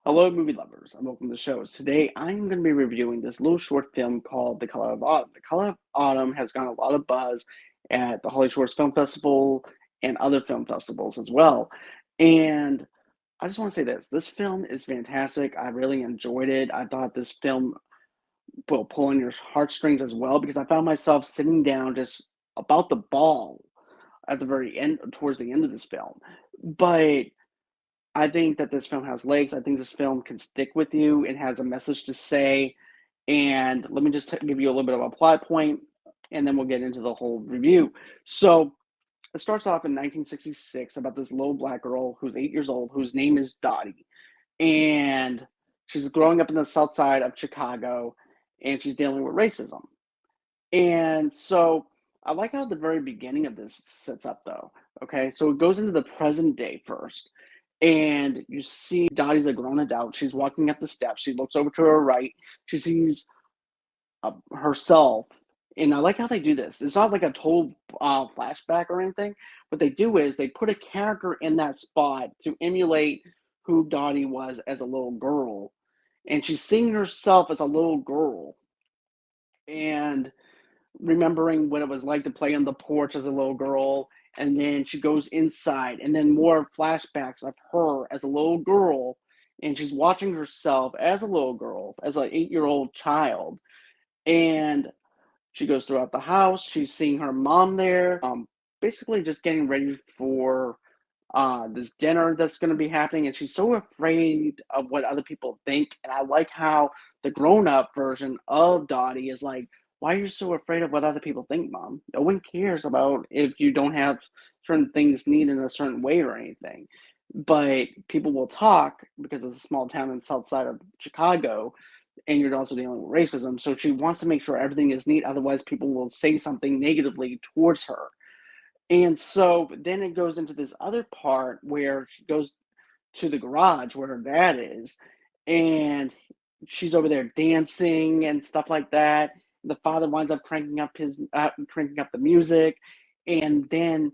Hello, movie lovers, and welcome to the show. Today, I'm going to be reviewing this little short film called The Color of Autumn. The Color of Autumn has gotten a lot of buzz at the Holly Shorts Film Festival and other film festivals as well. And I just want to say this film is fantastic. I really enjoyed it. I thought this film will pull on your heartstrings as well because I found myself sitting down just about the ball at the very end, towards the end of this film. But I think that this film has legs. I think this film can stick with you. It has a message to say. And let me just give you a little bit of a plot point, and then we'll get into the whole review. So it starts off in 1966 about this little black girl who's 8 years old, whose name is Dottie. And she's growing up in the south side of Chicago, and she's dealing with racism. And so I like how the very beginning of this sets up, though. Okay, so it goes into the present day first, and you see Dottie's a grown adult. She's walking up the steps. She looks over to her right. She sees herself, and I like how they do this. It's not like a total flashback or anything. What they do is they put a character in that spot to emulate who Dottie was as a little girl, and she's seeing herself as a little girl, and remembering what it was like to play on the porch as a little girl. And then she goes inside, and then more flashbacks of her as a little girl. And she's watching herself as a little girl, as an 8-year-old child. And she goes throughout the house. She's seeing her mom there, basically just getting ready for this dinner that's going to be happening. And she's so afraid of what other people think. And I like how the grown up version of Dottie is like, why are you so afraid of what other people think, Mom? No one cares about if you don't have certain things needed in a certain way or anything. But people will talk because it's a small town in the south side of Chicago, and you're also dealing with racism. So she wants to make sure everything is neat. Otherwise, people will say something negatively towards her. And so then it goes into this other part where she goes to the garage where her dad is, and she's over there dancing and stuff like that. The father winds up cranking up the music, and then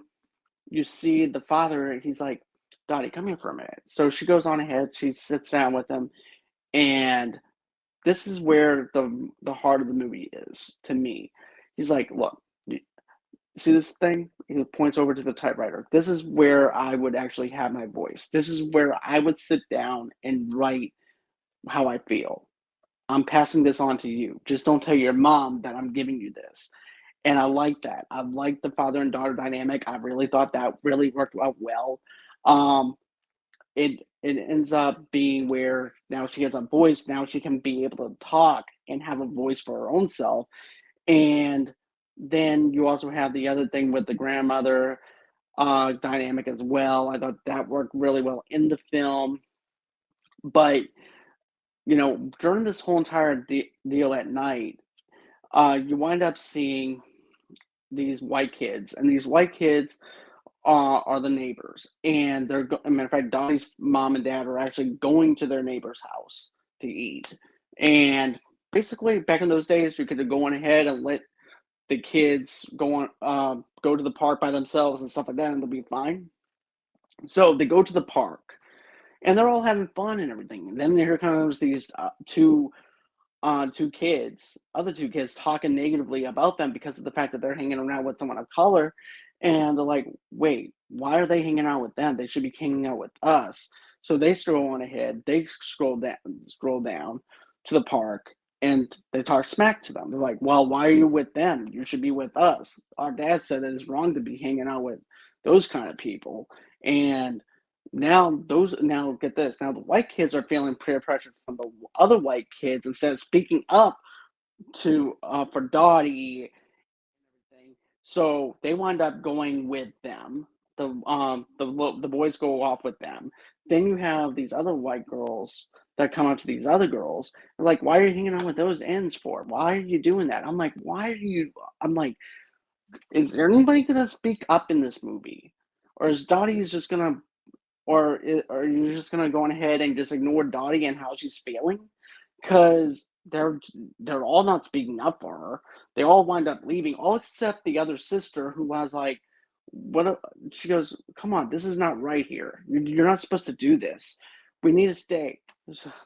you see the father. He's like, "Dottie, come here for a minute." So she goes on ahead. She sits down with him, and this is where the heart of the movie is to me. He's like, "Look, see this thing?" He points over to the typewriter. "This is where I would actually have my voice. This is where I would sit down and write how I feel. I'm passing this on to you. Just don't tell your mom that I'm giving you this." And I like that. I like the father and daughter dynamic. I really thought that really worked out well. Um, it ends up being where now she has a voice. Now she can be able to talk and have a voice for her own self. And then you also have the other thing with the grandmother dynamic as well. I thought that worked really well in the film. But during this whole entire deal at night, you wind up seeing these white kids, and these white kids are the neighbors, and a matter of fact, Donnie's mom and dad are actually going to their neighbor's house to eat. And basically, back in those days, you could go on ahead and let the kids go to the park by themselves and stuff like that, and they'll be fine. So they go to the park, and they're all having fun and everything. And then here comes these other two kids talking negatively about them because of the fact that they're hanging around with someone of color. And they're like, wait, why are they hanging out with them? They should be hanging out with us. So they scroll on ahead. They scroll down to the park, and they talk smack to them. They're like, well, why are you with them? You should be with us. Our dad said that it's wrong to be hanging out with those kind of people. And now get this. Now the white kids are feeling peer pressure from the other white kids instead of speaking up to for Dottie and everything. So they wind up going with them. The boys go off with them. Then you have these other white girls that come up to these other girls. They're like, "Why are you hanging out with those ends for? Why are you doing that?" I'm like, "Why are you?" I'm like, "Is there anybody gonna speak up in this movie, or is Dottie's just gonna are you just gonna go on ahead and just ignore Dottie and how she's feeling? Because they're all not speaking up for her. They all wind up leaving, all except the other sister who was like, "What?" She goes, "Come on, this is not right here. You're not supposed to do this. We need to stay."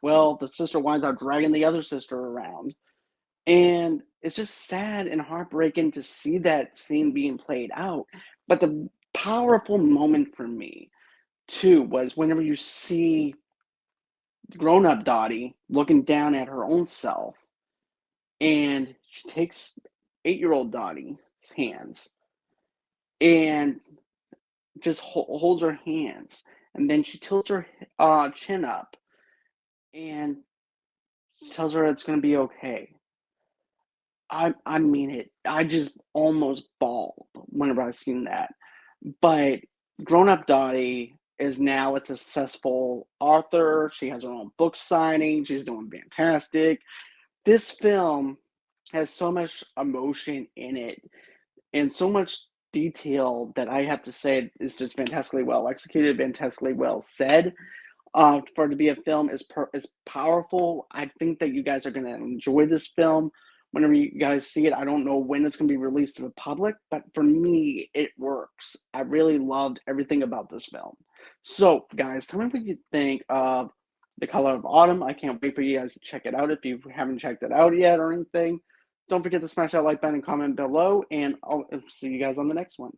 well, the sister winds up dragging the other sister around. And it's just sad and heartbreaking to see that scene being played out. But the powerful moment for me, too, was whenever you see grown up Dottie looking down at her own self, and she takes 8-year-old Dottie's hands and just holds her hands. And then she tilts her chin up and tells her it's going to be okay. I mean it. I just almost bawled whenever I seen that. But grown up Dottie is now a successful author. She has her own book signing. She's doing fantastic. This film has so much emotion in it and so much detail that I have to say is just fantastically well executed, fantastically well said. For it to be a film is powerful. I think that you guys are going to enjoy this film whenever you guys see it. I don't know when it's going to be released to the public, but for me, it works. I really loved everything about this film. So, guys, tell me what you think of The Color of Autumn. I can't wait for you guys to check it out if you haven't checked it out yet or anything. Don't forget to smash that like button and comment below, and I'll see you guys on the next one.